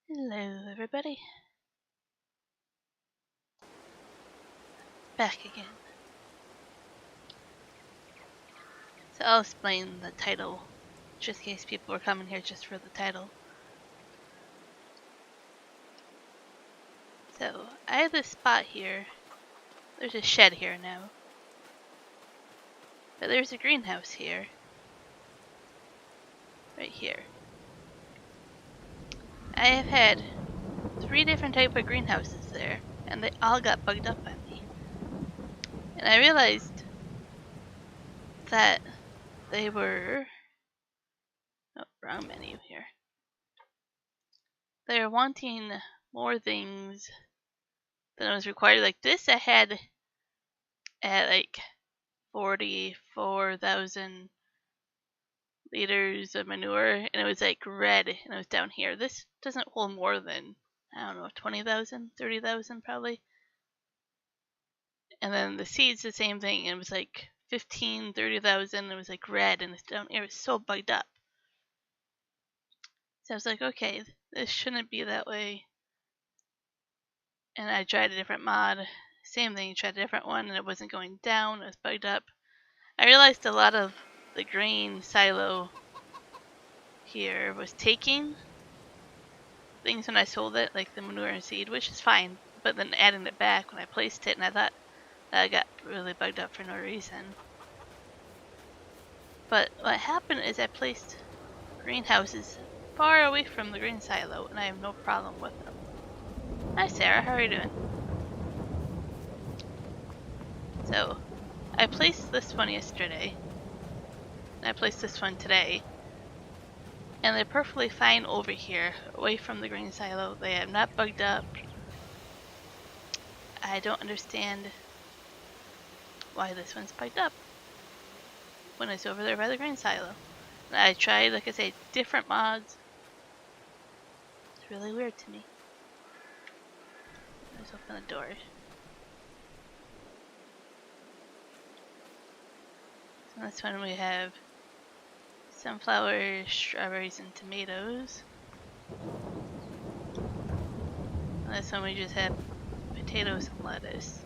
Hello, everybody. Back again. So I'll explain the title, just in case people are coming here just for the title. So, I have this spot here. There's a shed here now. But there's a greenhouse here. Right here. I have had 3 different type of greenhouses there, and they all got bugged up on me. And I realized that they were... Oh, wrong menu here. They're wanting more things than was required. Like this I had at like 44,000 liters of manure, and it was like red, and it was down here. This doesn't hold more than, I don't know, 20,000, 30,000 probably. And then the seeds, the same thing, and it was like 15, 30,000, and it was like red, and it's down here. It was so bugged up. So I was like, okay, this shouldn't be that way. And I tried a different mod, same thing, tried a different one, and it wasn't going down, it was bugged up. I realized a lot of the grain silo here was taking things when I sold it, like the manure and seed, which is fine, but then adding it back when I placed it, and I thought that I got really bugged up for no reason. But what happened is I placed greenhouses far away from the grain silo, and I have no problem with them. Hi Sarah, how are you doing? So, I placed this one yesterday, and I placed this one today, and they're perfectly fine over here, away from the grain silo. They have not bugged up. I don't understand why this one's bugged up when it's over there by the grain silo. And I tried, like I say, different mods. It's really weird to me. Let's open the door. So this one we have sunflowers, strawberries, and tomatoes. And this one we just have potatoes and lettuce.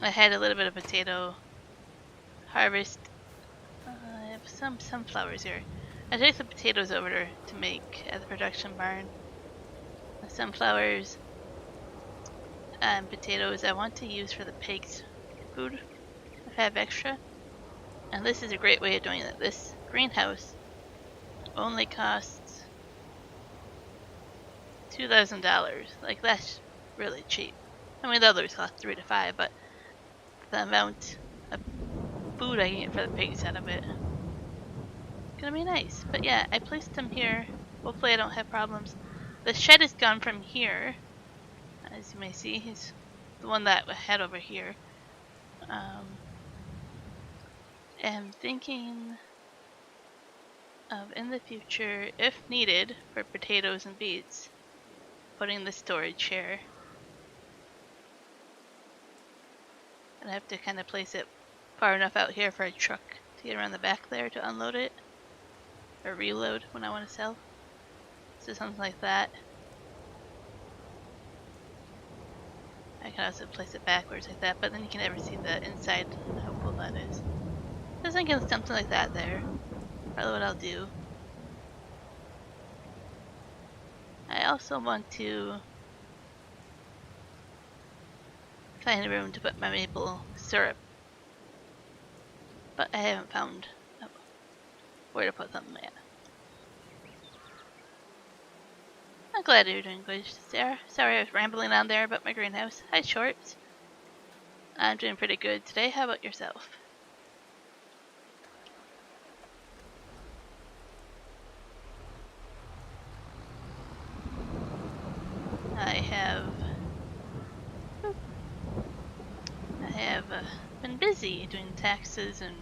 I had a little bit of potato harvest. I have some sunflowers here. I take the potatoes over to make at the production barn. The sunflowers and potatoes I want to use for the pigs' food if I have extra. And this is a great way of doing it. This greenhouse only costs $2,000. Like, that's really cheap. I mean, the others cost 3 to 5, but the amount of food I can get for the pigs out of it is gonna be nice. But yeah, I placed them here. Hopefully I don't have problems. The shed is gone from here. As you may see, he's the one that I had over here. I'm thinking of, in the future, if needed, for potatoes and beets, putting the storage here. And I have to kind of place it far enough out here for a truck to get around the back there to unload it. Or reload when I want to sell. So something like that. I can also place it backwards like that, but then you can never see the inside and how cool that is. I was thinking something like that there. Probably what I'll do. I also want to find a room to put my maple syrup. But I haven't found where to put something yet. I'm glad you're doing good, Sarah. Sorry I was rambling on there about my greenhouse. Hi, Shorts. I'm doing pretty good today. How about yourself? I have been busy doing taxes and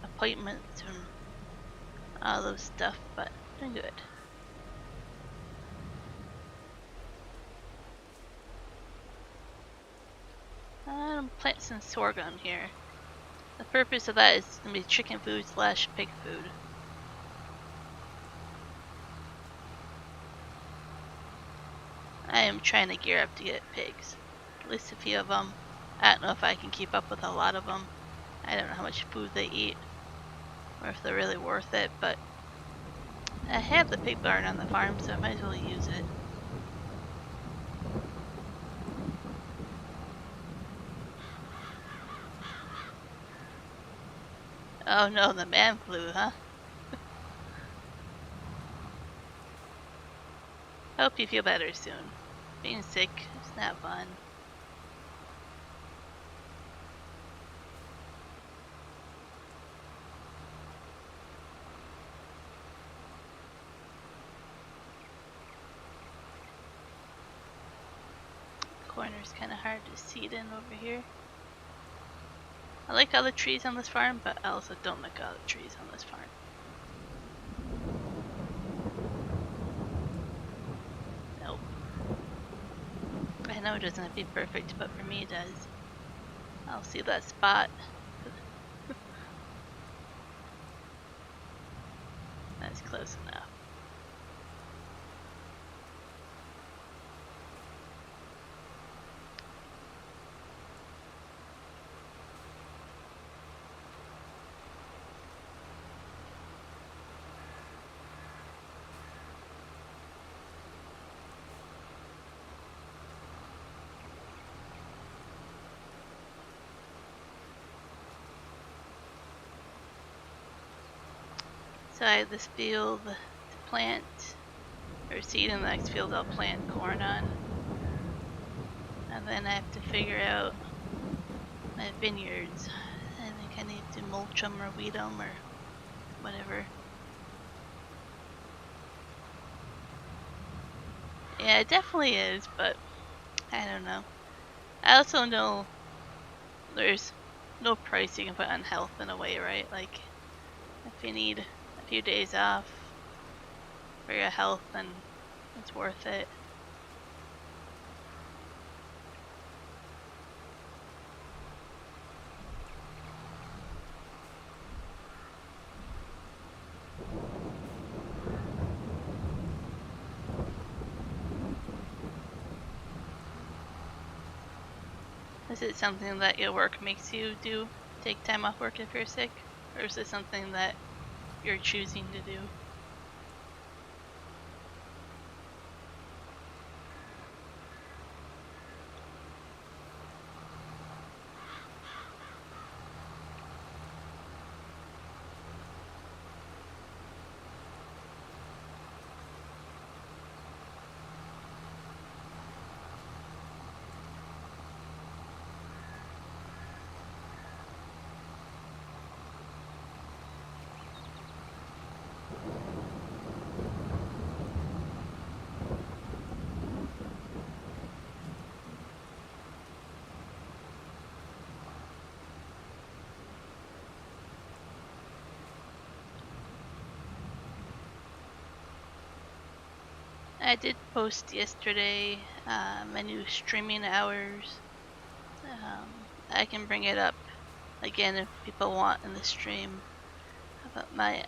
appointments and all those stuff, but doing good. I'm planting some sorghum here. The purpose of that is going to be chicken food / pig food. I am trying to gear up to get pigs. At least a few of them. I don't know if I can keep up with a lot of them. I don't know how much food they eat, or if they're really worth it, but I have the pig barn on the farm, so I might as well use it. Oh no, the man flu, huh? Hope you feel better soon. Being sick is not fun. The corner's kind of hard to seed in over here. I like all the trees on this farm, but I also don't like all the trees on this farm. Nope. I know it doesn't have to be perfect, but for me it does. I'll see that spot. That's close enough. So I have this field to plant, or seed, in the next field I'll plant corn on. And then I have to figure out my vineyards. I think I need to mulch them or weed them or whatever. Yeah, it definitely is, but I don't know. I also know there's no price you can put on health in a way, right? Like, if you need a few days off for your health, then it's worth it. Is it something that your work makes you do? Take time off work if you're sick? Or is it something that you're choosing to do? I did post yesterday my new streaming hours. I can bring it up again if people want in the stream. But my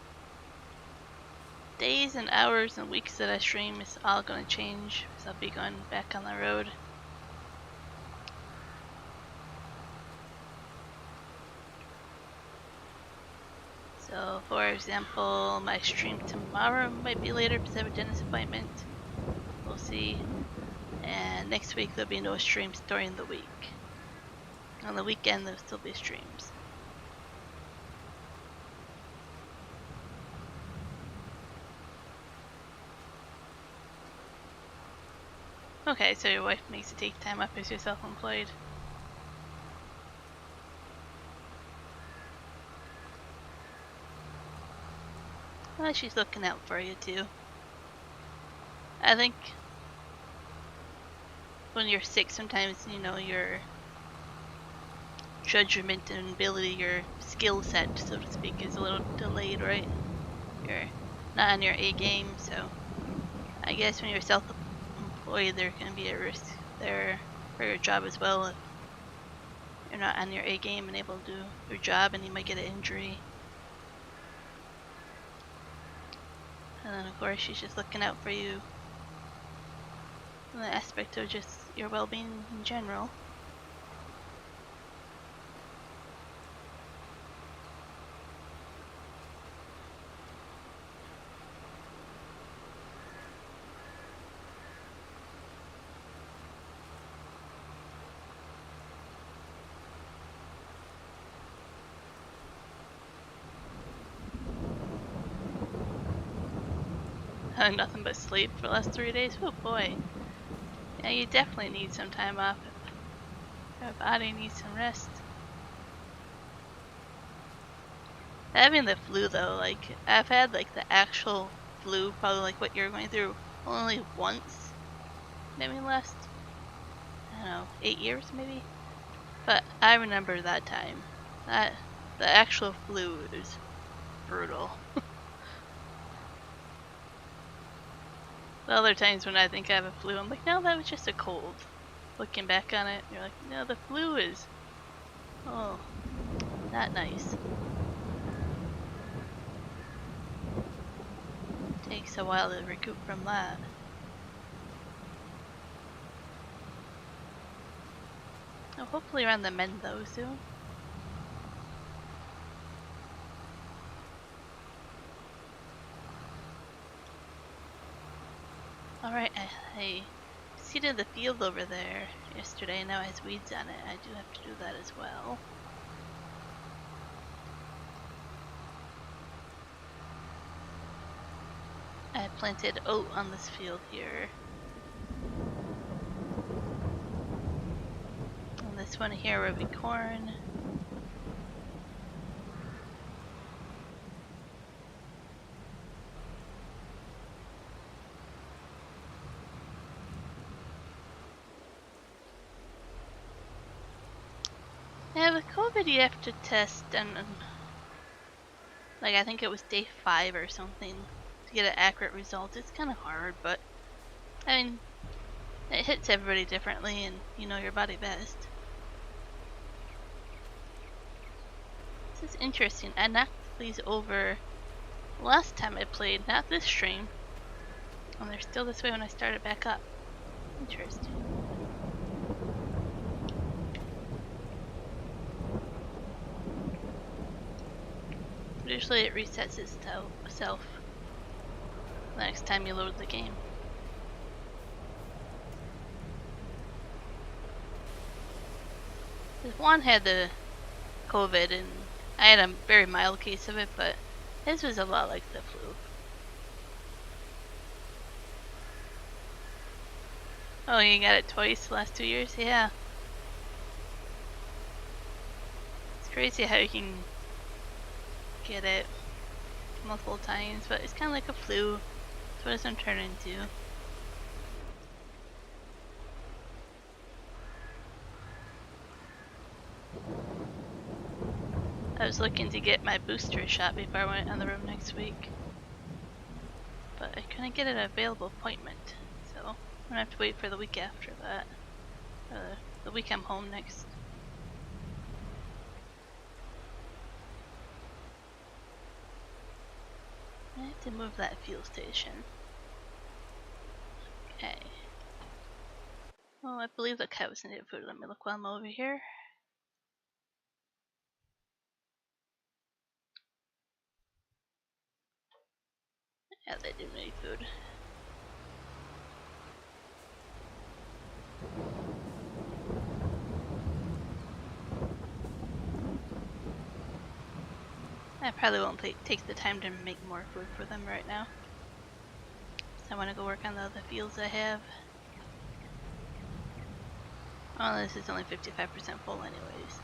days and hours and weeks that I stream is all going to change because I'll be going back on the road. So, for example, my stream tomorrow might be later because I have a dentist appointment. We'll see. And next week there'll be no streams during the week. On the weekend there'll still be streams. Okay, so your wife makes you take time off as you're self-employed. Well, she's looking out for you too. I think when you're sick sometimes, you know, your judgment and ability, your skill set, so to speak, is a little delayed, right? You're not on your A game, so I guess when you're self-employed, there can be a risk there for your job as well. If you're not on your A game and able to do your job, and you might get an injury. And then, of course, she's just looking out for you. the aspect of just your well-being in general. Nothing but sleep for the last 3 days. Oh boy. Yeah, you definitely need some time off. Your body needs some rest. Having the flu though, like I've had like the actual flu, probably like what you're going through, only once. Maybe last, I don't know, 8 years maybe. But I remember that time. That the actual flu is brutal. The other times when I think I have a flu, I'm like, no, that was just a cold. Looking back on it, you're like, no, the flu is, oh, not nice. Takes a while to recoup from that. Oh, hopefully around the mend though soon. Alright, I seeded the field over there yesterday and now it has weeds on it. I do have to do that as well. I planted oat on this field here. And this one here will be corn. Yeah, with COVID you have to test and like I think it was day 5 or something to get an accurate result. It's kind of hard, but I mean, it hits everybody differently and you know your body best. This is interesting. I knocked these over last time I played, not this stream. And they're still this way when I start it back up. Interesting. Usually it resets itself the next time you load the game. Juan had the COVID and I had a very mild case of it, but his was a lot like the flu. Oh, you got it twice the last 2 years? Yeah. It's crazy how you can get it multiple times, but it's kind of like a flu. That's what it's gonna turn into. I was looking to get my booster shot before I went on the road next week, but I couldn't get an available appointment, so I'm gonna have to wait for the week after that. The week I'm home next. I have to move that fuel station. Okay. Well, I believe the cat was native food. Let me look while I'm over here. Yeah, they do need food. I probably won't take the time to make more food for them right now. So I want to go work on the other fields I have. Oh, this is only 55% full anyways.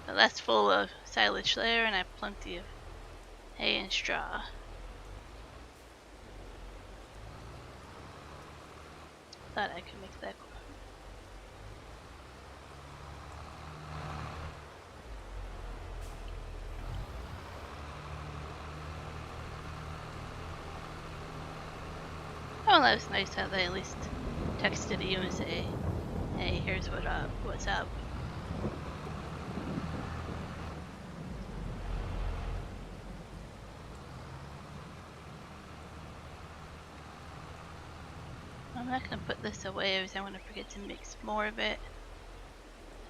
But that's full of silage there, and I have plenty of hay and straw. Thought I could make that. Oh, that was nice how they at least texted you and say, hey, here's what's up. I'm not going to put this away because I want to forget to mix more of it.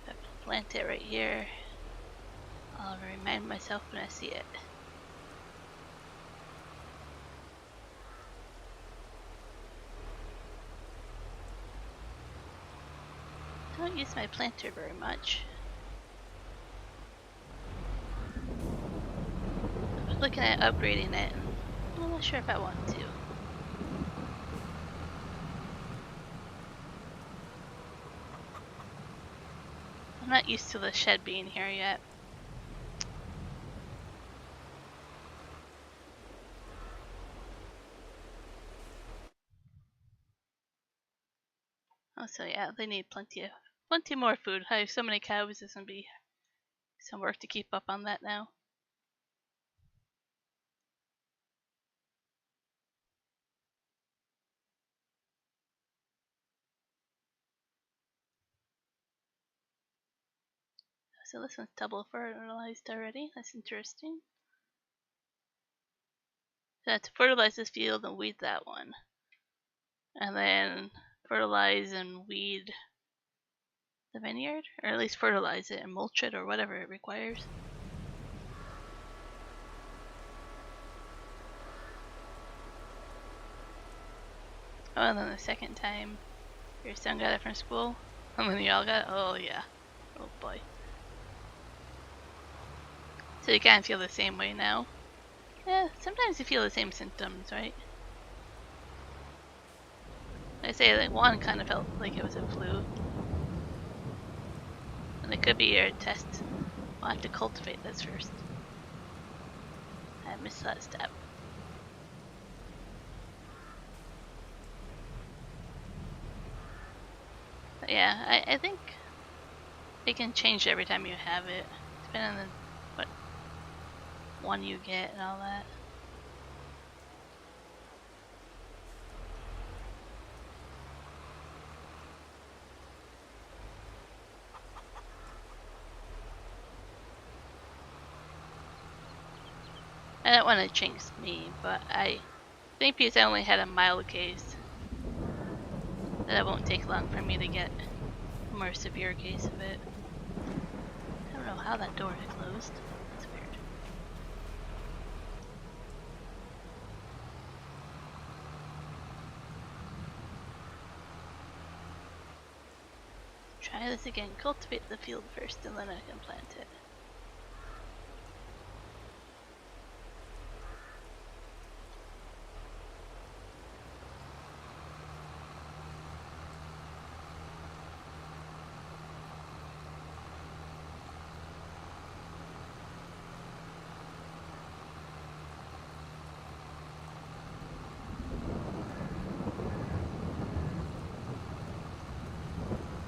If I plant it right here, I'll remind myself when I see it. I don't use my planter very much. I was looking at upgrading it, and I'm not sure if I want to. I'm not used to the shed being here yet. Oh, so yeah, they need plenty more food. I have so many cows, it's gonna be some work to keep up on that now. So this one's double fertilized already. That's interesting. So I have to fertilize this field and weed that one. And then fertilize and weed the vineyard? Or at least fertilize it and mulch it or whatever it requires. Oh, and then the second time your son got it from school? And then you all got it? Oh, yeah. Oh, boy. So you kind of feel the same way now? Yeah, sometimes you feel the same symptoms, right? I say that Juan kind of felt like it was a flu. And it could be your test. I'll have to cultivate this first. I missed that step. But yeah, I think it can change every time you have it, depending on what one you get and all that. I don't want to jinx me, but I think because I only had a mild case, that it won't take long for me to get a more severe case of it. I don't know how that door is closed. That's weird. Try this again. Cultivate the field first and then I can plant it.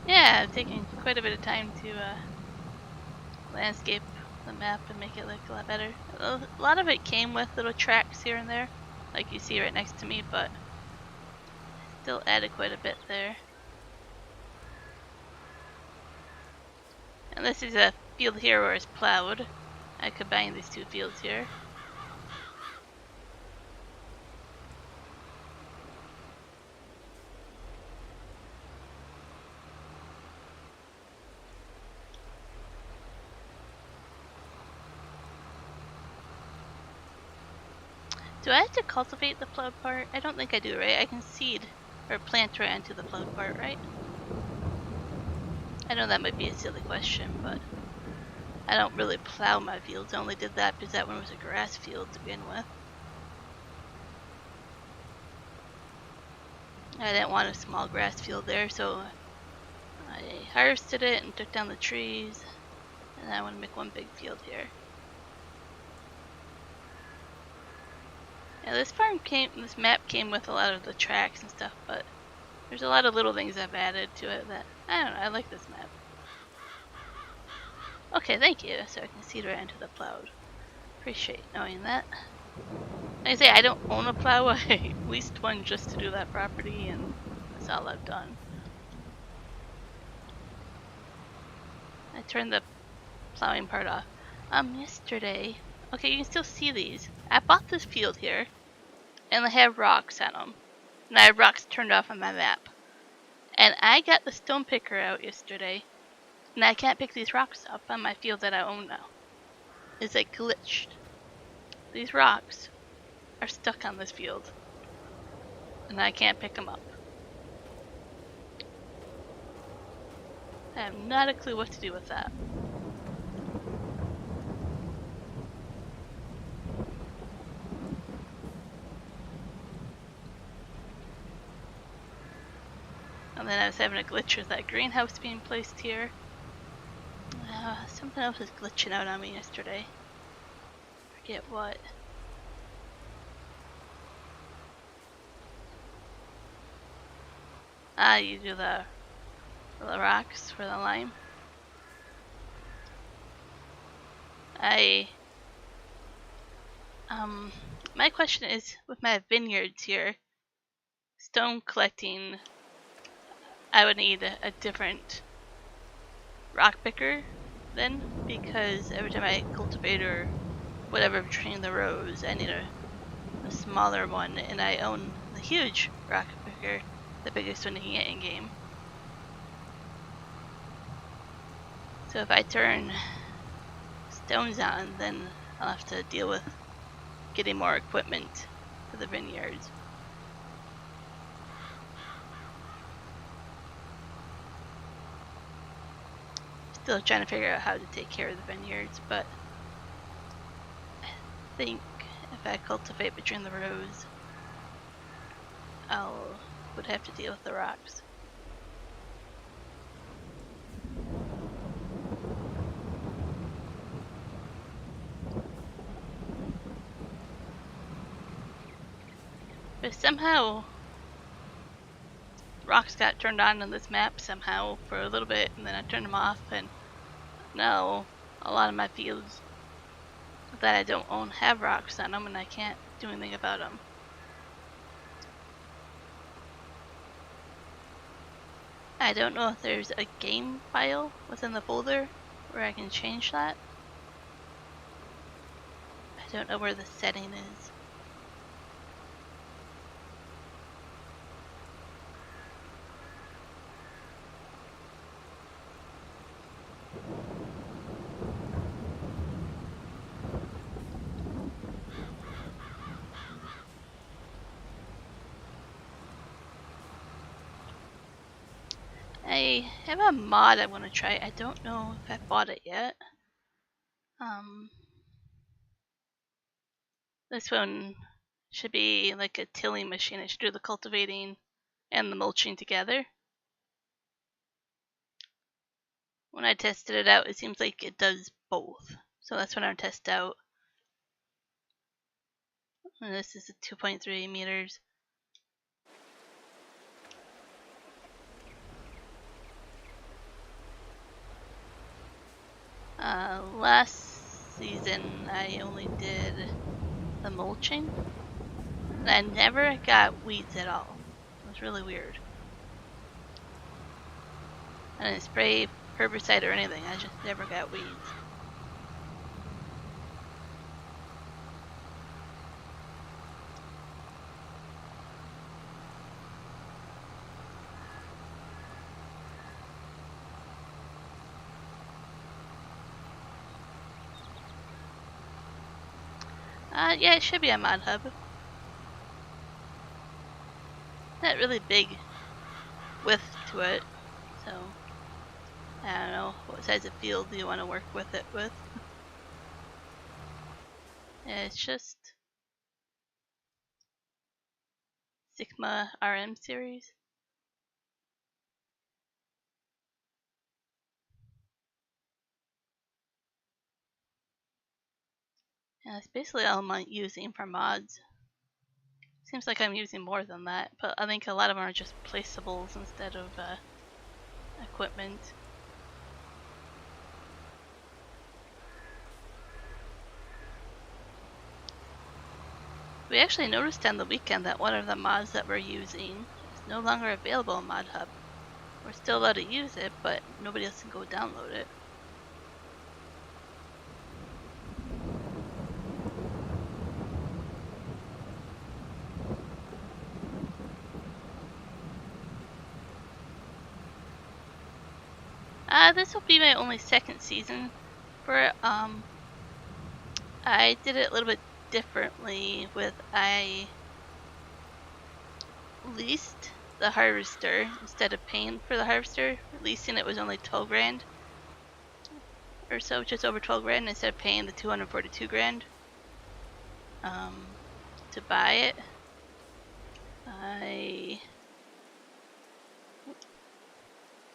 Yeah, I've taken quite a bit of time to landscape the map and make it look a lot better. A lot of it came with little tracks here and there, like you see right next to me, but still added quite a bit there. And this is a field here where it's plowed. I combine these two fields here. Do I have to cultivate the plowed part? I don't think I do, right? I can seed or plant right into the plowed part, right? I know that might be a silly question, but I don't really plow my fields. I only did that because that one was a grass field to begin with. I didn't want a small grass field there, so I harvested it and took down the trees. And I want to make one big field here. Yeah, this map came with a lot of the tracks and stuff, but there's a lot of little things I've added to it that, I don't know, I like this map. Okay, thank you, so I can see right into the plowed. Appreciate knowing that. Like I say, I don't own a plow, I leased one just to do that property, and that's all I've done. I turned the plowing part off. Yesterday, okay, you can still see these. I bought this field here, and they have rocks on them. and I have rocks turned off on my map. And I got the stone picker out yesterday, and I can't pick these rocks up on my field that I own now. It's like glitched. These rocks are stuck on this field, and I can't pick them up. I have not a clue what to do with that. And then I was having a glitch with that greenhouse being placed here. Something else was glitching out on me yesterday. Forget what. You do the rocks for the lime. My question is, with my vineyards here, stone collecting, I would need a different rock picker then, because every time I cultivate or whatever between the rows, I need a smaller one, and I own the huge rock picker, the biggest one you can get in game. So if I turn stones on, then I'll have to deal with getting more equipment for the vineyards. Still trying to figure out how to take care of the vineyards, but I think if I cultivate between the rows, would have to deal with the rocks. But somehow rocks got turned on this map somehow for a little bit, and then I turned them off, and now a lot of my fields that I don't own have rocks on them, and I can't do anything about them. I don't know if there's a game file within the folder where I can change that. I don't know where the setting is. I have a mod I want to try. I don't know if I bought it yet. This one should be like a tilling machine. It should do the cultivating and the mulching together. When I tested it out, it seems like it does both. So that's what I'm gonna test out. And this is a 2.3 meters. Last season I only did the mulching, and I never got weeds at all. It was really weird. I didn't spray herbicide or anything, I just never got weeds. Yeah, it should be a mod hub. Not really big width to it, so I don't know what size of field do you want to work with it with. Yeah, it's just Sigma RM series. Yeah, it's basically all I'm using for mods. Seems like I'm using more than that, but I think a lot of them are just placeables instead of equipment. We actually noticed on the weekend that one of the mods that we're using is no longer available in Mod Hub. We're still allowed to use it, but nobody else can go download it. This will be my only second season for it. I did it a little bit differently with I leased the harvester instead of paying for the harvester. Leasing it was only 12 grand or so, just over 12 grand instead of paying the 242 grand to buy it.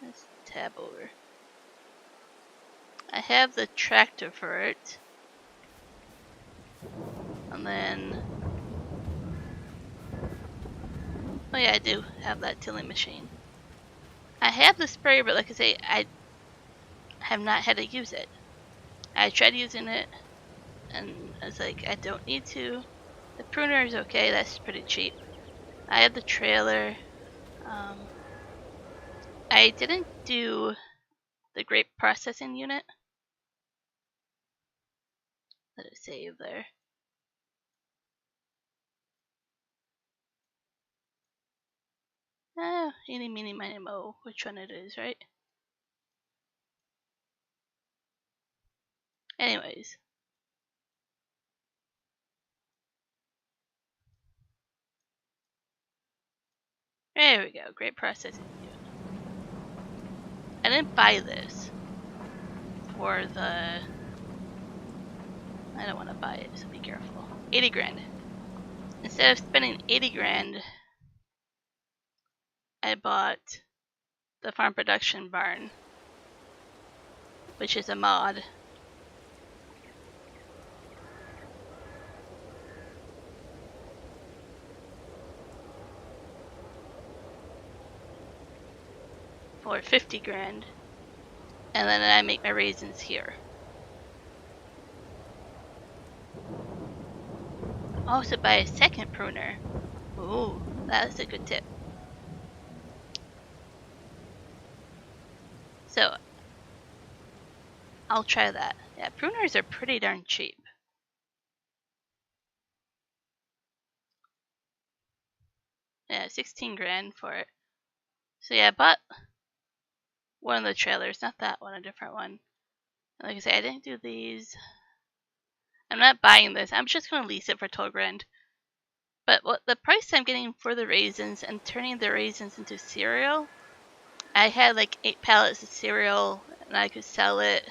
Let's tab over. I have the tractor for it. And then, oh yeah, I do have that tilling machine. I have the sprayer, but like I say, I have not had to use it. I tried using it, and I was like, I don't need to. The pruner is okay, that's pretty cheap. I have the trailer. I didn't do the grape processing unit. Let it save there. Eeny, meeny, miny, mo. Which one it is, right? Anyways. There we go. Grape processing unit. I didn't buy this for the... I don't want to buy it, so be careful. 80 grand. Instead of spending 80 grand, I bought the farm production barn, which is a mod. For 50 grand. And then I make my raisins here. Also buy a second pruner. Ooh, that's a good tip. So, I'll try that. Yeah, pruners are pretty darn cheap. Yeah, 16 grand for it. So yeah, I bought one of the trailers, not that one, a different one. Like I say, I didn't do these. I'm not buying this. I'm just going to lease it for 12 grand. But what the price I'm getting for the raisins and turning the raisins into cereal, I had like 8 pallets of cereal and I could sell it.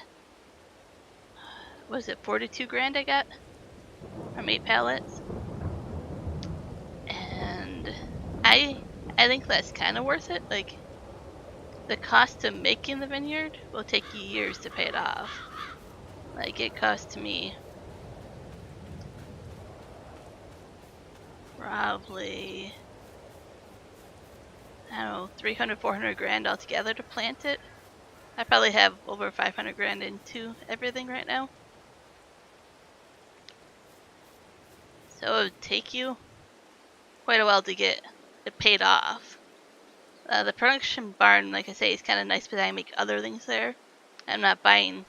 What was it, 42 grand I got from 8 pallets? And I think that's kind of worth it. Like, the cost of making the vineyard will take you years to pay it off. Like, it cost me probably, I don't know, 300, 400 grand altogether to plant it. I probably have over 500 grand into everything right now. So it would take you quite a while to get it paid off. The production barn, like I say, is kind of nice because I make other things there. I'm not buying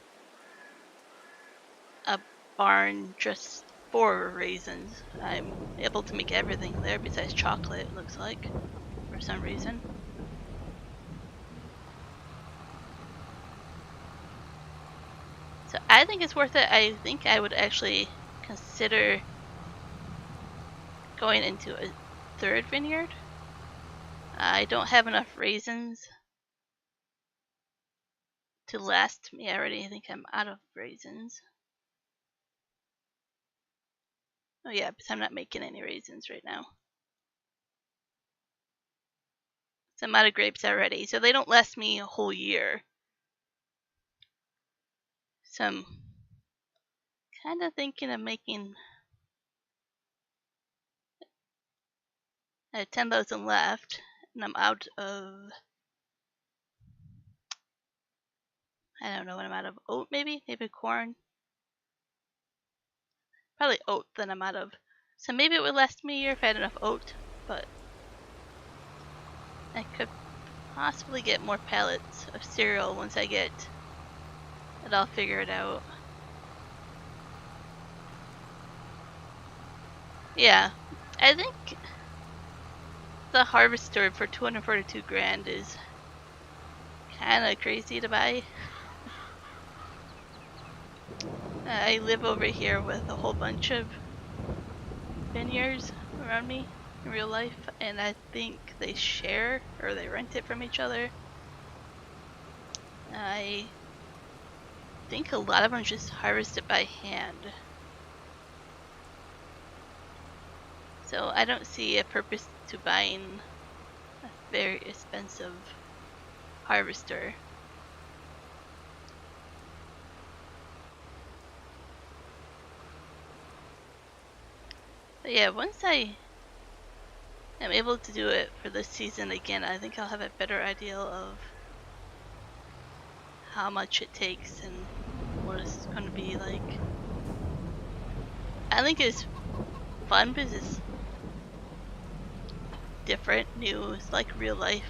a barn just for raisins. I'm able to make everything there besides chocolate, it looks like, for some reason. So I think it's worth it. I think I would actually consider going into a third vineyard. I don't have enough raisins to last me already. I think I'm out of raisins. Oh yeah, because I'm not making any raisins right now. So I'm out of grapes already, so they don't last me a whole year. So I'm kind of thinking of making 10,000 left, and I'm out of, I don't know what I'm out of, oat maybe corn. Probably oat that I'm out of. So maybe it would last me a year if I had enough oat, but I could possibly get more pallets of cereal once I get it all figured out. Yeah, I think the harvester for 242 grand is kind of crazy to buy. I live over here with a whole bunch of vineyards around me in real life, and I think they share or they rent it from each other. I think a lot of them just harvest it by hand. So I don't see a purpose to buying a very expensive harvester. But yeah, once I am able to do it for this season again, I think I'll have a better idea of how much it takes and what it's going to be like. I think it's fun because it's different, new, it's like real life.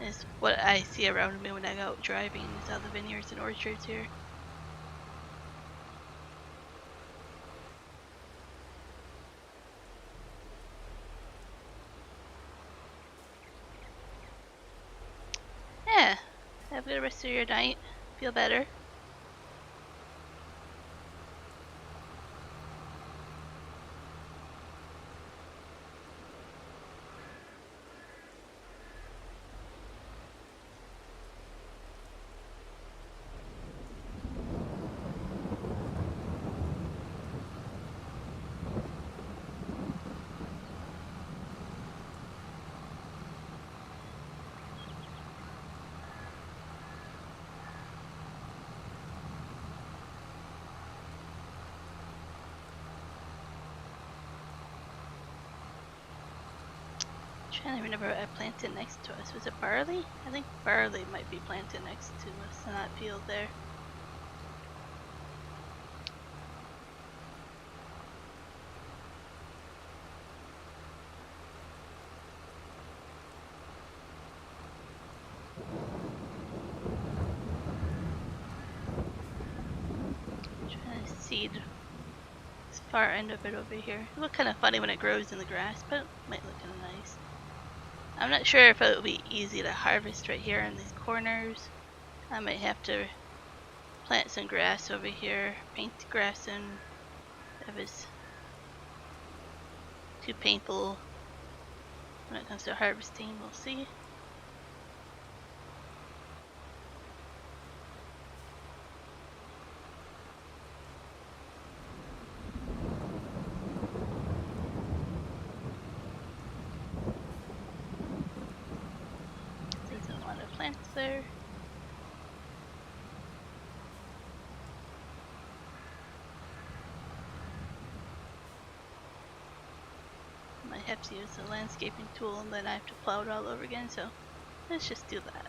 It's what I see around me when I go out driving, is all the vineyards and orchards here. Yeah, have a good rest of your night. Feel better. Trying to remember what I planted next to us. Was it barley? I think barley might be planted next to us in that field there. Trying to seed this far end of it over here. It looks kind of funny when it grows in the grass, but it might look kind of nice. I'm not sure if it will be easy to harvest right here in these corners. I might have to plant some grass over here, paint the grass in if it's too painful when it comes to harvesting. We'll see. There's a lot of plants there. I have to use the landscaping tool and then I have to plow it all over again, so let's just do that.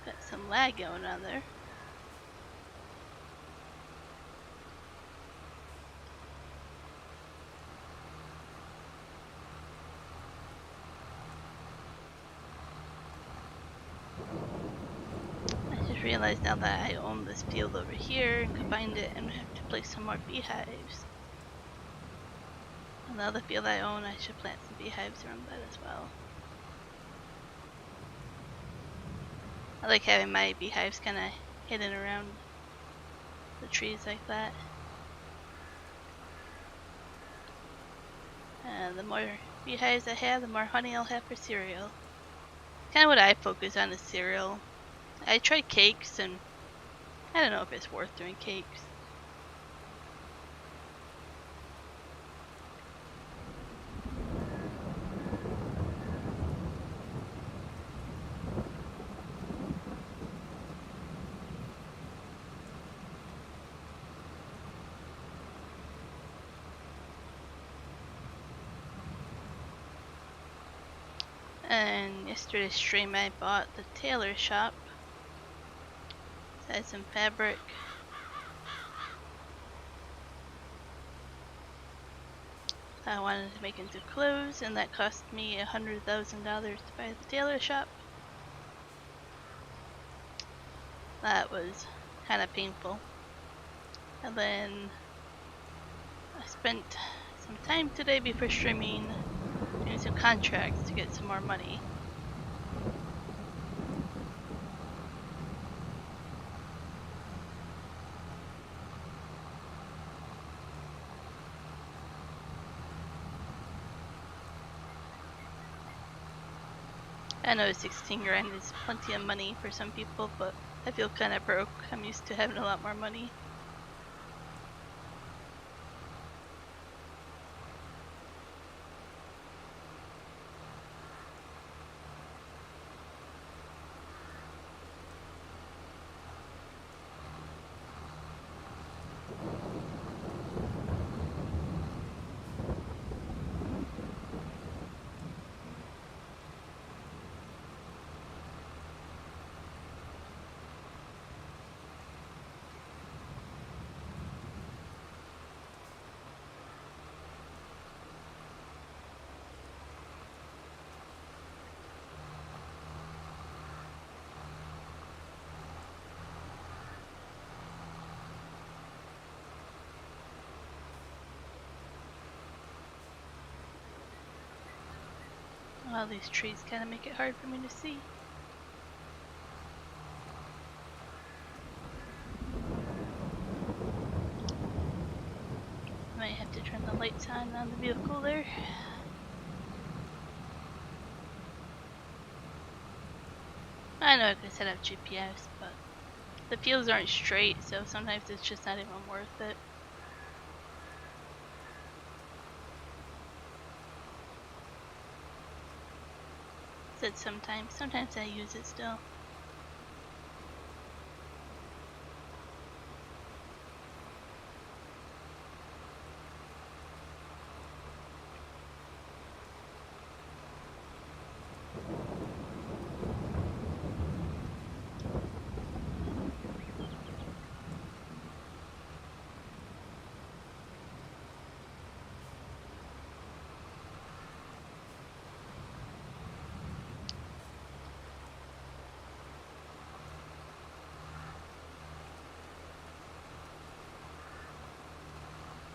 Got some lag going on there. Realize now that I own this field over here and combined it and have to place some more beehives. On the other field I own, I should plant some beehives around that as well. I like having my beehives kind of hidden around the trees like that. The more beehives I have, the more honey I'll have for cereal. Kind of what I focus on is cereal. I tried cakes and I don't know if it's worth doing cakes. And yesterday's stream I bought the tailor shop. It has some fabric. I wanted to make into clothes, and that cost me $100,000 to buy the tailor shop. That was kind of painful. And then I spent some time today before streaming doing some contracts to get some more money. I know 16 grand is plenty of money for some people, but I feel kind of broke. I'm used to having a lot more money. All these trees kind of make it hard for me to see. Might have to turn the lights on the vehicle there. I know I could set up GPS, but the fields aren't straight, so sometimes it's just not even worth it. Said sometimes I use it still.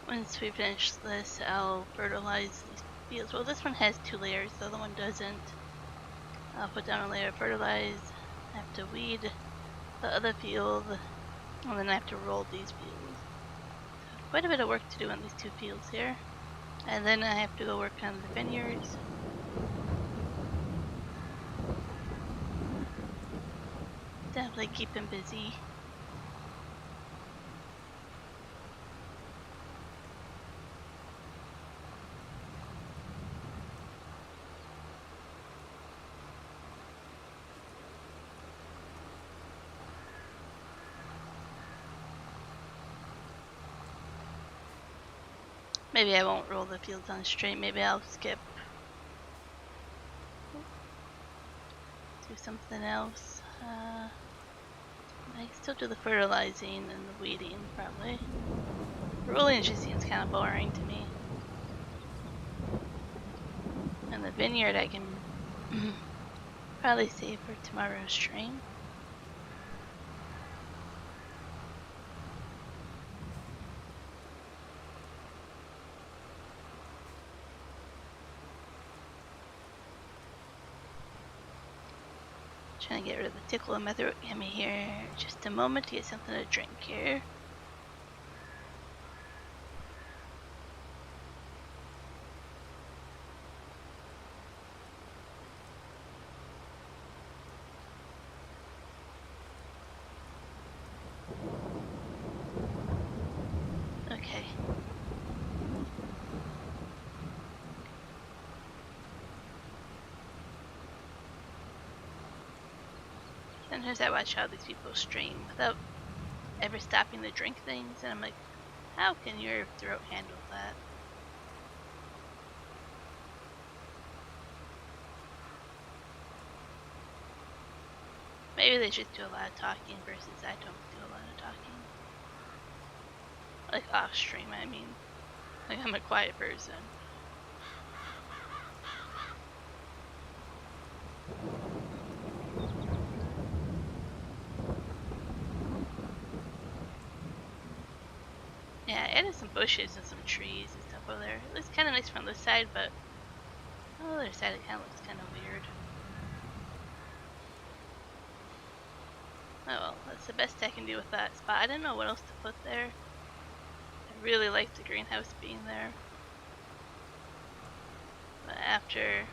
Once we finish this, I'll fertilize these fields. Well, this one has 2 layers, the other one doesn't. I'll put down a layer of fertilize, I have to weed the other field, and then I have to roll these fields. Quite a bit of work to do on these 2 fields here. And then I have to go work on the vineyards. Definitely keep him busy. Maybe I won't roll the fields on straight, maybe I'll skip. Do something else. I still do the fertilizing and the weeding, probably. Rolling just seems kind of boring to me. And the vineyard I can probably save for tomorrow's stream. Trying to get rid of the tickle in my throat. Give me here just a moment to get something to drink here. Okay. Sometimes I watch how these people stream without ever stopping to drink things, and I'm like, how can your throat handle that? Maybe they just do a lot of talking versus I don't do a lot of talking. Like off stream, I mean. Like I'm a quiet person. I added some bushes and some trees and stuff over there. It looks kind of nice from this side, but on the other side it kind of looks kind of weird. Oh well, that's the best I can do with that spot. I didn't know what else to put there. I really liked the greenhouse being there. But after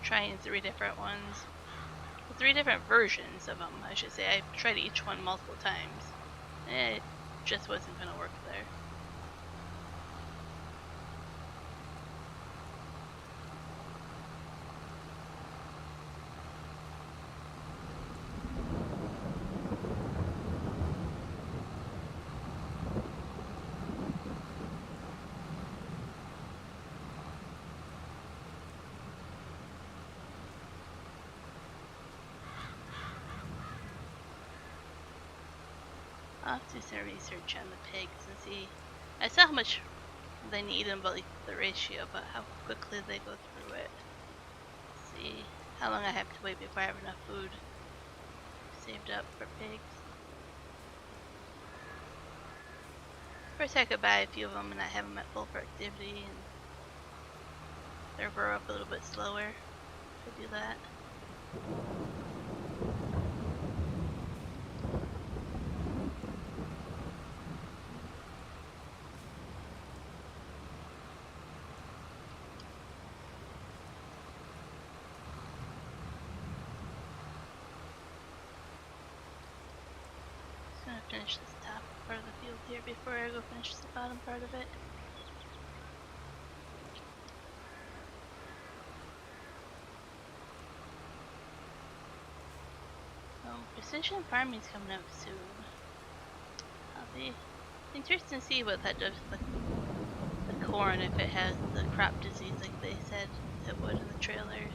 trying 3 different ones, 3 different versions of them, I should say, I tried each one multiple times. It just wasn't going to work there. I'll have to do some research on the pigs and see. I saw how much they need and about like the ratio, but how quickly they go through it. See how long I have to wait before I have enough food saved up for pigs. First I could buy a few of them and not have them at full productivity, and they'll grow up a little bit slower. Could do that. Finish this top part of the field here before I go finish the bottom part of it. Precision farming is coming out soon. I'll be interested to see what that does to the corn, if it has the crop disease like they said it would in the trailers.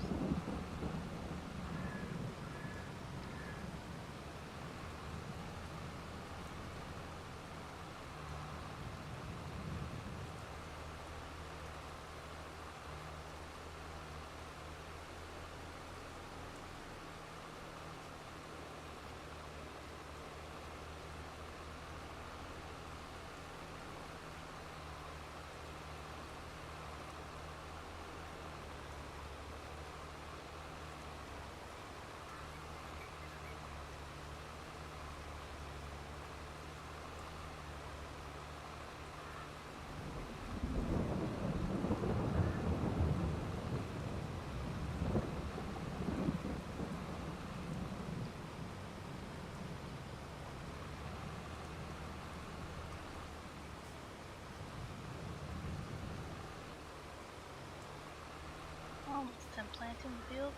Almost done planting the field.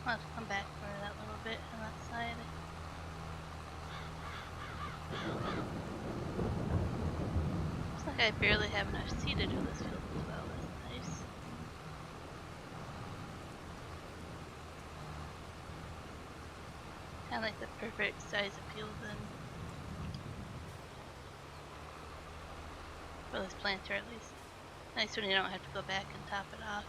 I'll have to come back for that little bit on that side. Looks like I barely have enough seed to do this field as well. That's nice. Kind of like the perfect size of field then. For this planter at least. Nice when you don't have to go back and top it off.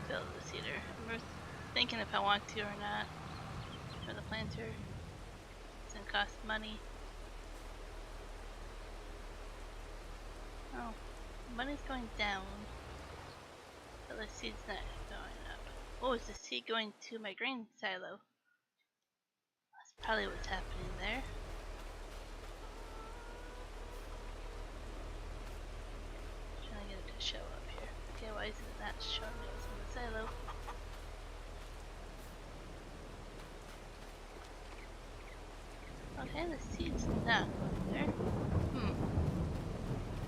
Fill the seeder. I'm thinking if I want to or not for the planter. It's gonna cost money. Oh, money's going down, but the seed's not going up. Oh, is the seed going to my grain silo? That's probably what's happening there. Trying to get it to show up here. Okay, why isn't it not showing it in the silo? And the seed's not going there.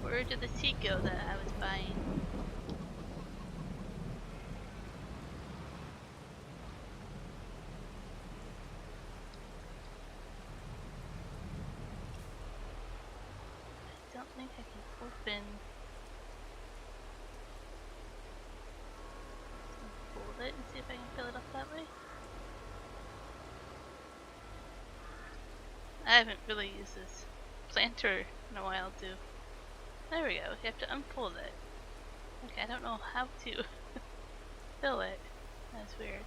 Where did the seed go that I was buying? I don't think I can open. Hold it and see if I can fill it up that way. I haven't really used this planter in a while too. There we go. You have to unfold it. Okay, I don't know how to fill it. That's weird.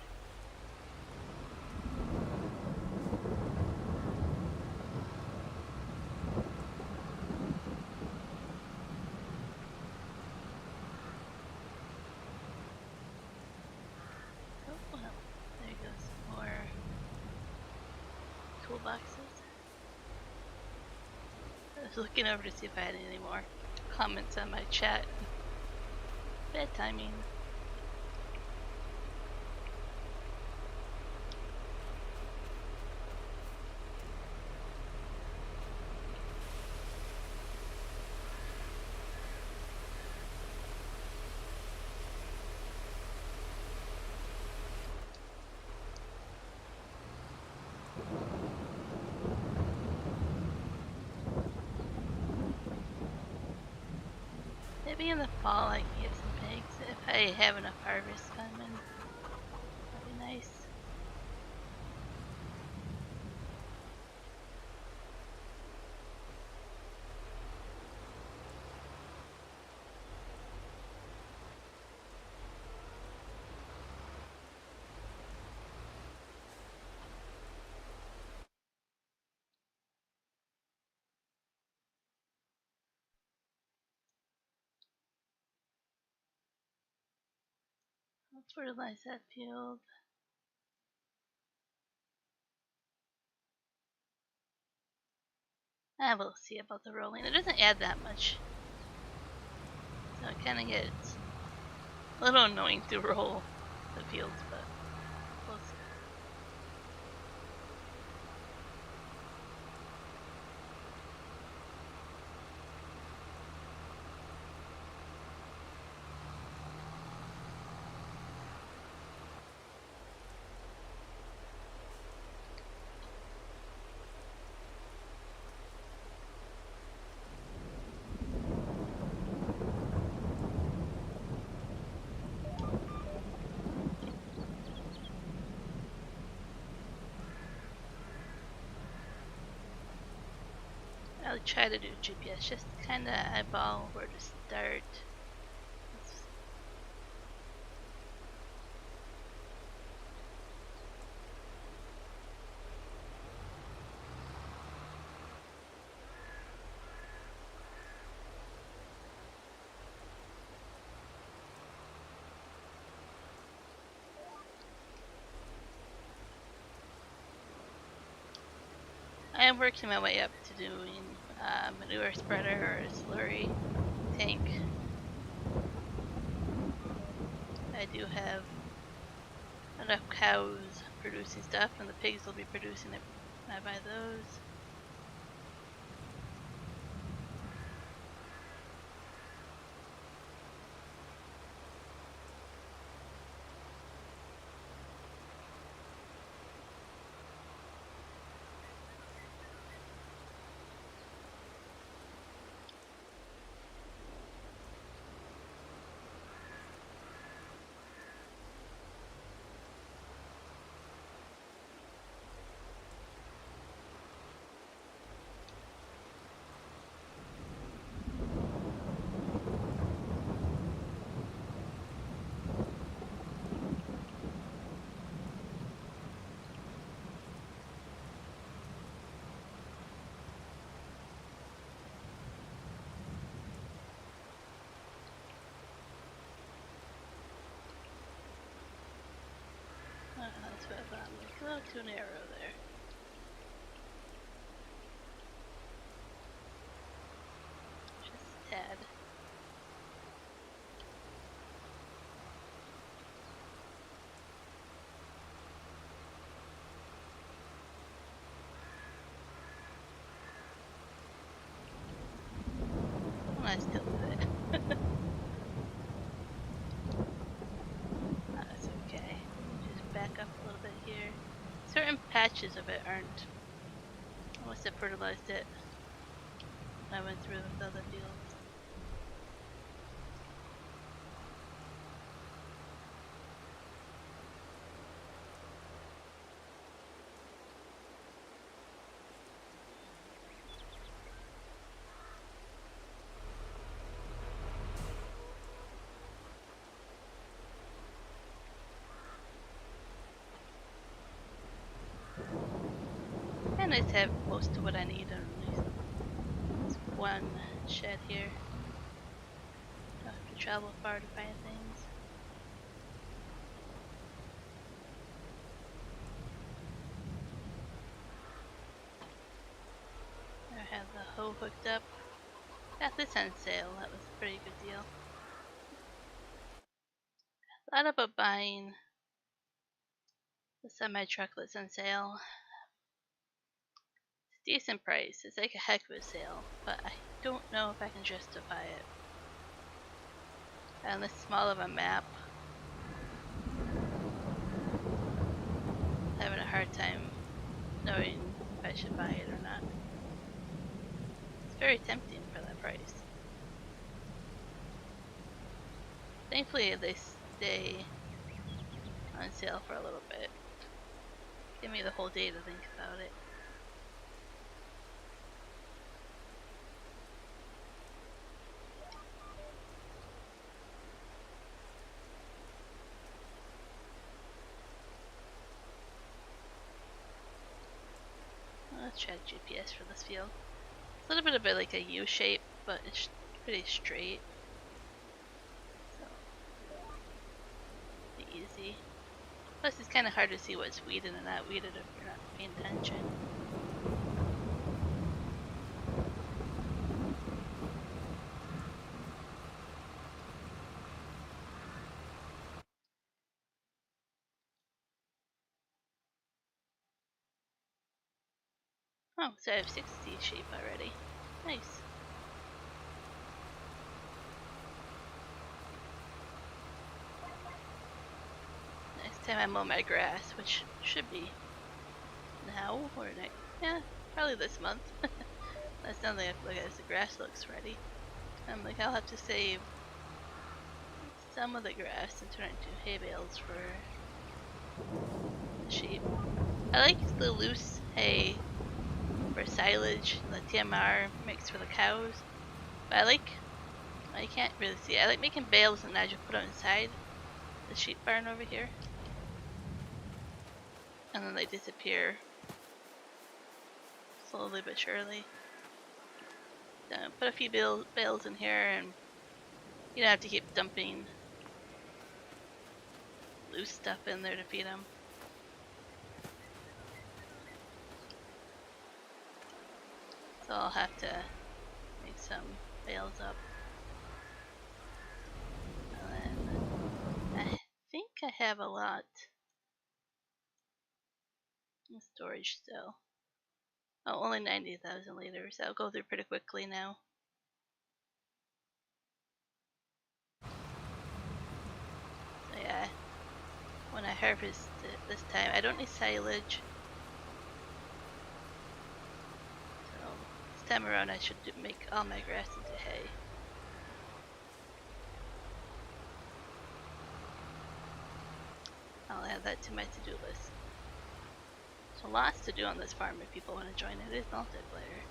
Oh, well, there goes more toolboxes. I was looking over to see if I had any more comments on my chat. Bad timing. Maybe in the fall I can get some pigs if I have enough harvest coming. That'd be nice. I'll fertilize that field. I will see about the rolling. It doesn't add that much. So it kind of gets a little annoying to roll the fields, but we'll see. I'll try to do GPS, just kind of eyeball where to start. I am working my way up to doing manure spreader or a slurry tank. I do have enough cows producing stuff, and the pigs will be producing it. I buy those. That's what I thought. Like, a little too narrow there. Just a tad. patches of it aren't. I must have fertilized it when I went through with the other fields. And nice to have most of what I need underneath this one shed here. Don't have to travel far to find things. I have the hoe hooked up. Got this on sale. That was a pretty good deal. Thought about buying the semi-truck that's on sale. It's a decent price. It's like a heck of a sale, but I don't know if I can justify it. On this small of a map, having a hard time knowing if I should buy it or not. It's very tempting for that price. Thankfully they stay on sale for a little bit. Give me the whole day to think about it. Let's try GPS for this field. It's a little bit of it like a U shape, but it's pretty straight. So, be easy. Plus, it's kind of hard to see what's weeded and not weeded if you're not paying attention. Oh, so I have 60 sheep already. Nice. Next time I mow my grass, which should be now or next. Yeah, probably this month. That's something I have to look at as the grass looks ready. I'm like, I'll have to save some of the grass and turn it into hay bales for the sheep. I like the loose hay for silage, the TMR mix for the cows. But I can't really see it. I like making bales and I just put them inside the sheep barn over here. And then they disappear slowly but surely. So put a few bales in here and you don't have to keep dumping loose stuff in there to feed them. So I'll have to make some bales up. And then I think I have a lot in storage still. Oh, only 90,000 liters. That'll go through pretty quickly now. So yeah, when I harvest it this time, I don't need silage. So this time around I should make all my grass into hay. I'll add that to my to-do list. So lots to do on this farm if people want to join it. It is multiplayer.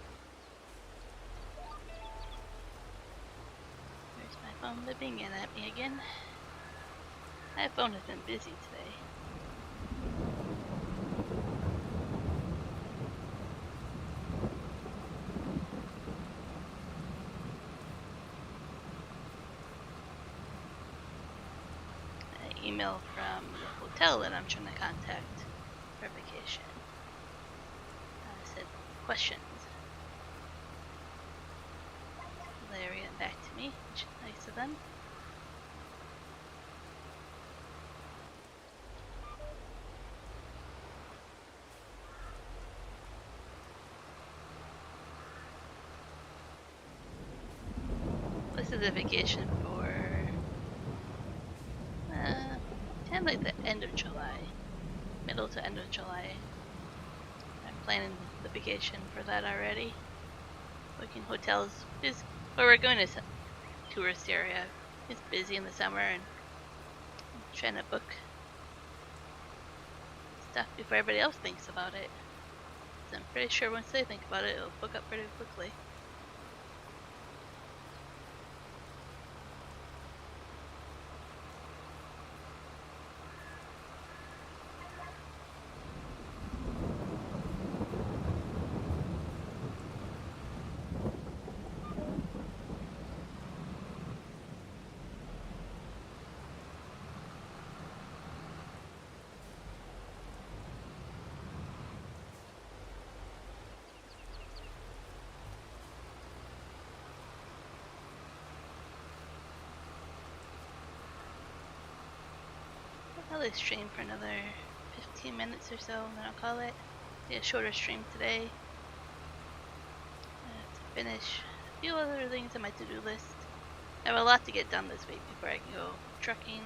There's my phone bipping in at me again. My phone has been busy today. An email from the hotel that I'm trying to contact for vacation. I said questions. They're getting back to me, which is nice of them. This is a vacation for kind of like the end of July, middle to end of July. planning the vacation for that already. Booking hotels is where we're going to tourist area. It's busy in the summer and I'm trying to book stuff before everybody else thinks about it. So I'm pretty sure once they think about it, it'll book up pretty quickly. I'll probably stream for another 15 minutes or so, and then I'll call it. Be a shorter stream today. I have to finish a few other things on my to-do list. I have a lot to get done this week before I can go trucking.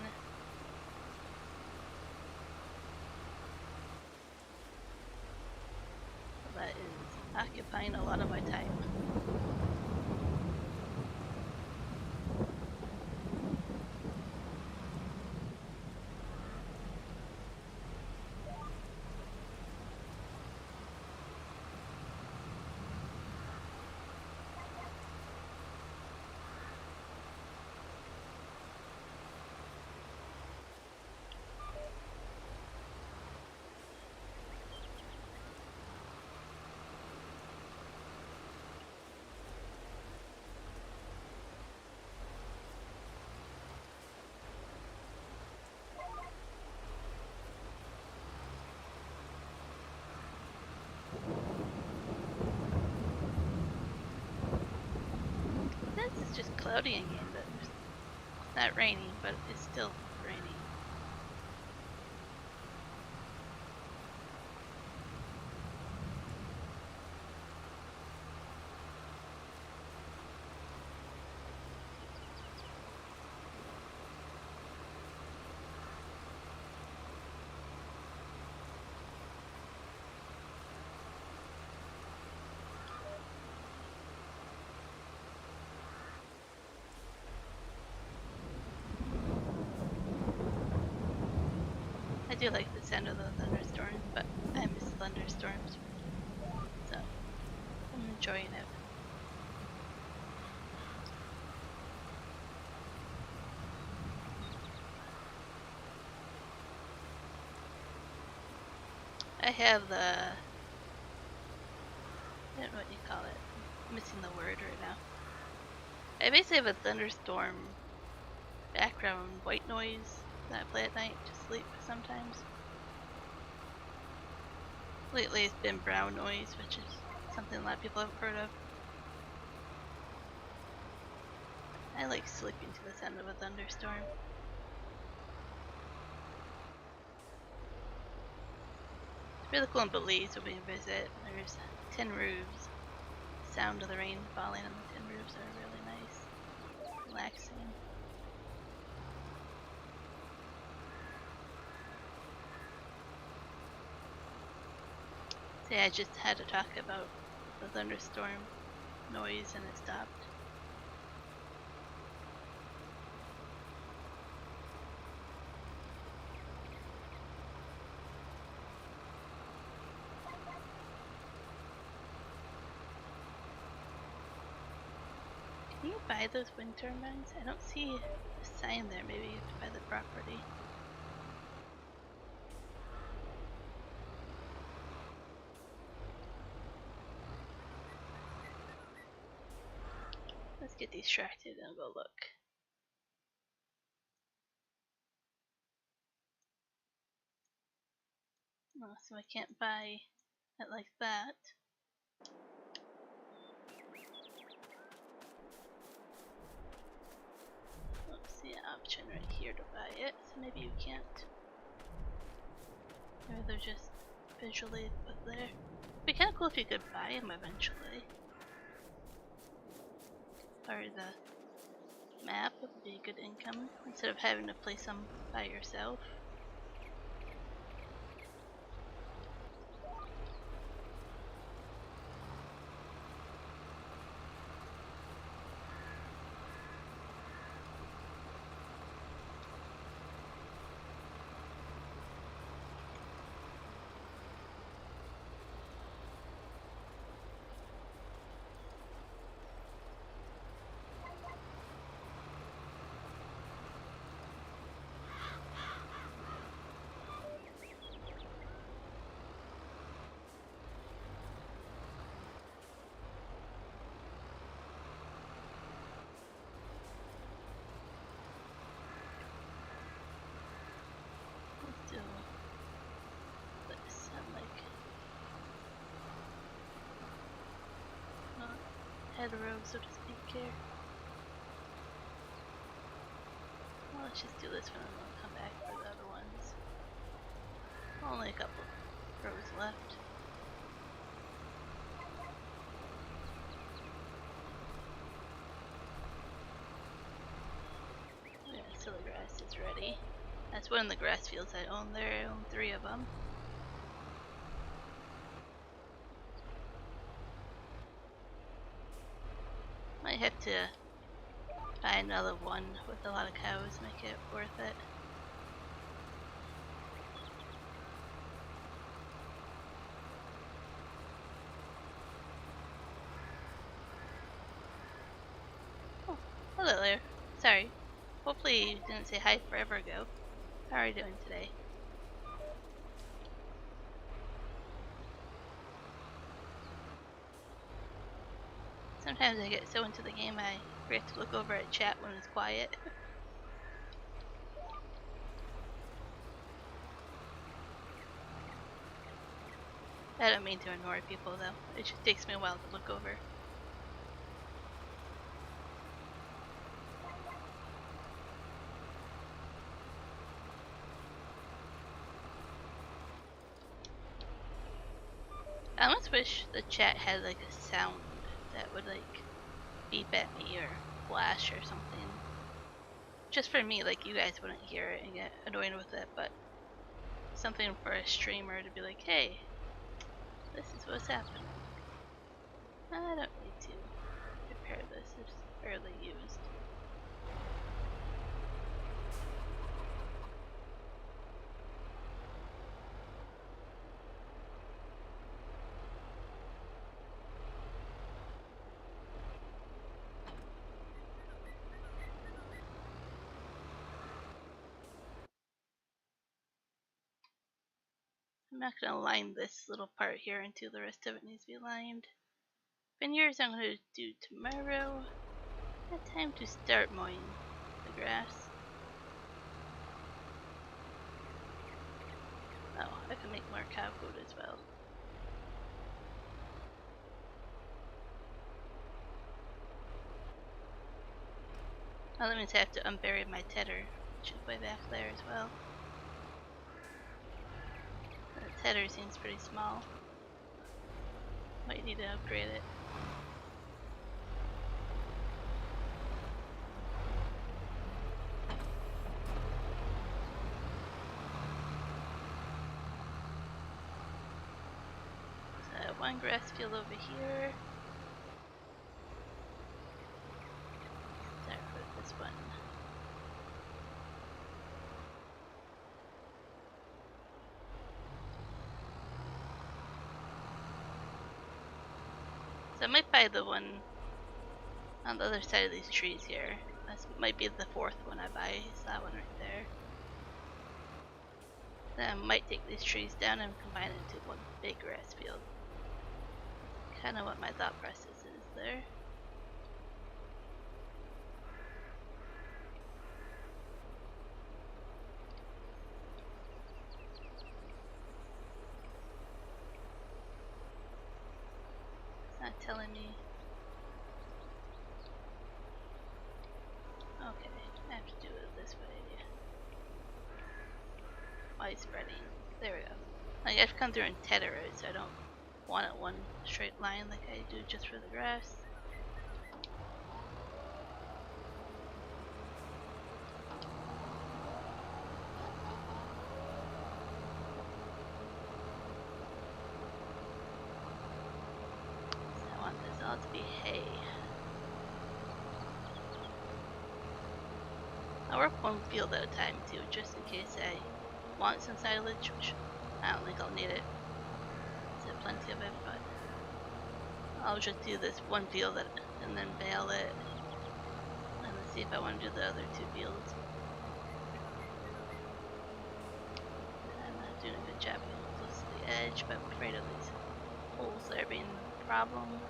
So that is occupying a lot of my time. This is just cloudy again, but it's not raining, but it's still raining. I do like the sound of the thunderstorms, but I miss thunderstorms, so I'm enjoying it. I have the, I don't know what you call it, I'm missing the word right now. I basically have a thunderstorm background white noise that I play at night to sleep sometimes. Lately it's been brown noise, which is something a lot of people have heard of. I like sleeping to the sound of a thunderstorm. It's really cool in Belize when we visit. There's tin roofs. The sound of the rain falling on the tin roofs are really nice. Relaxing. See, I just had to talk about the thunderstorm noise and it stopped. Can you buy those wind turbines? I don't see a sign there. Maybe you have to buy the property. Let's get distracted and go look. Oh, so I can't buy it like that. Let's see an option right here to buy it, so maybe you can't. Maybe they're just visually put there. It'd be kind of cool if you could buy them eventually. Or the map would be good income instead of having to place them by yourself. side of the road, so to speak, here. Well, let's just do this one and then we'll come back for the other ones. Only a couple rows left. Yeah, so the grass is ready. That's one of the grass fields I own there. I own 3 of them. Might have to buy another one with a lot of cows, make it worth it. Oh, hello there. Sorry. Hopefully you didn't say hi forever ago. How are you doing today? Sometimes I get so into the game I forget to look over at chat when it's quiet. I don't mean to ignore people though. It just takes me a while to look over. I almost wish the chat had like a sound that would like beep at me or flash or something. Just for me, like you guys wouldn't hear it and get annoyed with it, but something for a streamer to be like, hey, this is what's happening. I don't need to repair this, it's barely used. I'm not going to line this little part here until the rest of it needs to be lined. Vineyards I'm going to do tomorrow. Got time to start mowing the grass. Oh, I can make more cow food as well. Oh, that means I have to unbury my tedder, which is way back there as well. The tedder seems pretty small. Might need to upgrade it. So one grass field over here. Start with this one. So I might buy the one on the other side of these trees here. This might be the 4th one I buy. It's that one right there. Then I might take these trees down and combine it into one big grass field. Kind of what my thought process is there. It's not telling me. Okay, I have to do it this way. Why spreading? There we go. I have to come through and tether it, so I don't want it one straight line like I do just for the grass. So I want this all to be hay. I work one field at a time too, just in case I want some silage, which I don't think I'll need it. There's plenty of it, but I'll just do this one field and then bale it, and then see if I want to do the other 2 fields. I'm not doing a good job getting close to the edge, but I'm afraid of these holes there being a problem.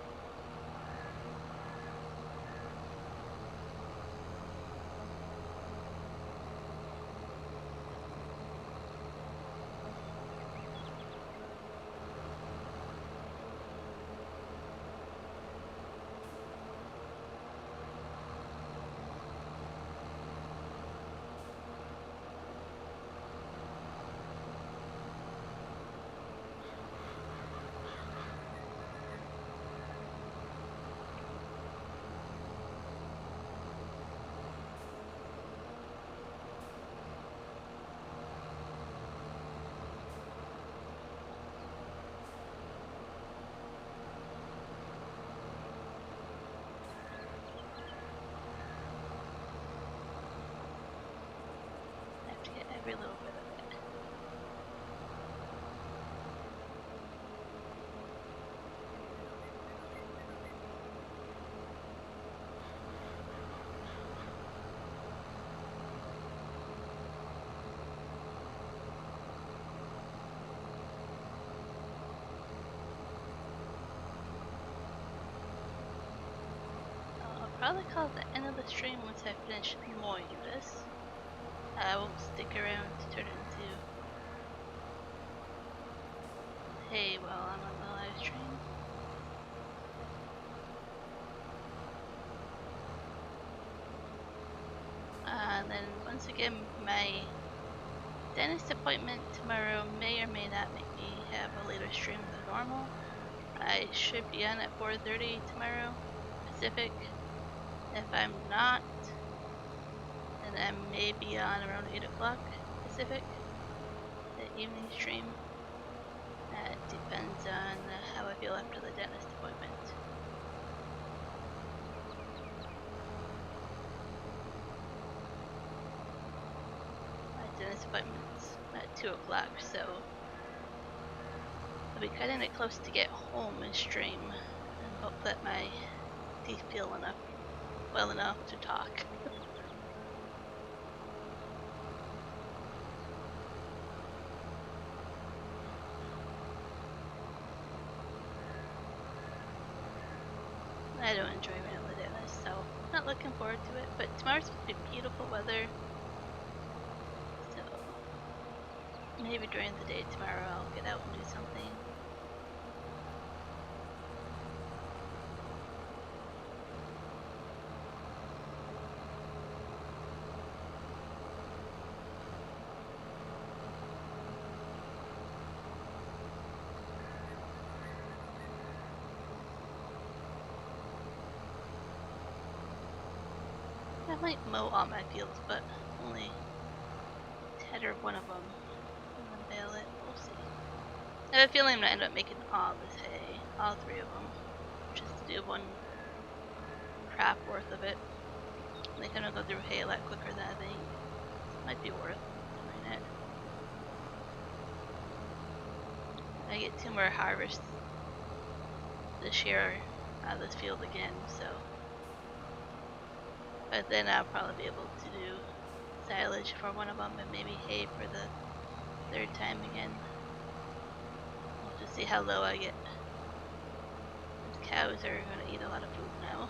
every little bit of it. I'll probably call it the end of the stream once I finish mowing this. I won't stick around to turn it into hay while I'm on the live stream. And then once again, my dentist appointment tomorrow may or may not make me have a later stream than normal. I should be on at 4:30 tomorrow Pacific. If I'm not, then I may be on around 8 o'clock Pacific, the evening stream. It depends on how I feel after the dentist appointment. My dentist appointment's at 2 o'clock, so I'll be cutting it close to get home and stream and hope that my teeth feel well enough to talk. I don't enjoy being able to do this, so I'm not looking forward to it. But tomorrow's supposed to be beautiful weather, so maybe during the day tomorrow I'll get out and do something. I might mow all my fields, but only tether one of them and then bale it. We'll see. I have a feeling I'm gonna end up making all this hay, all 3 of them, just to do 1 crop worth of it. I think I'm gonna go through hay a lot quicker than I think. It might be worth doing it. I get 2 more harvests this year out of this field again, so. But then I'll probably be able to do silage for 1 of them and maybe hay for the 3rd time again. We'll just see how low I get. These cows are going to eat a lot of food now.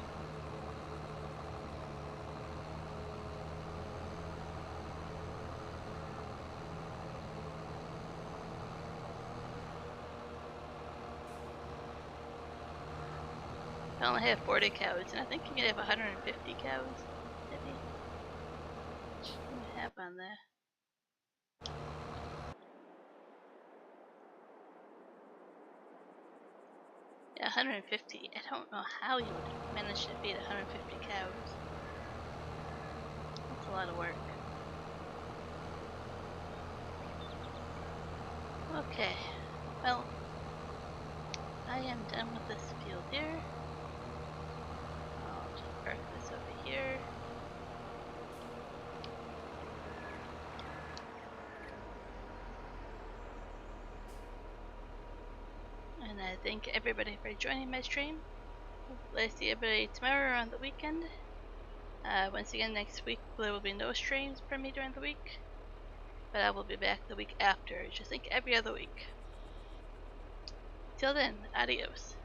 I only have 40 cows, and I think you can have 150 cows. Maybe. What do I have on there? Yeah, 150. I don't know how you would manage to feed 150 cows. That's a lot of work. Okay, well, I am done with this field here. I'll just park this over here. And I thank everybody for joining my stream. Hopefully I see everybody tomorrow or on the weekend. Once again, next week there will be no streams for me during the week. But I will be back the week after, just like every other week. Till then, adios.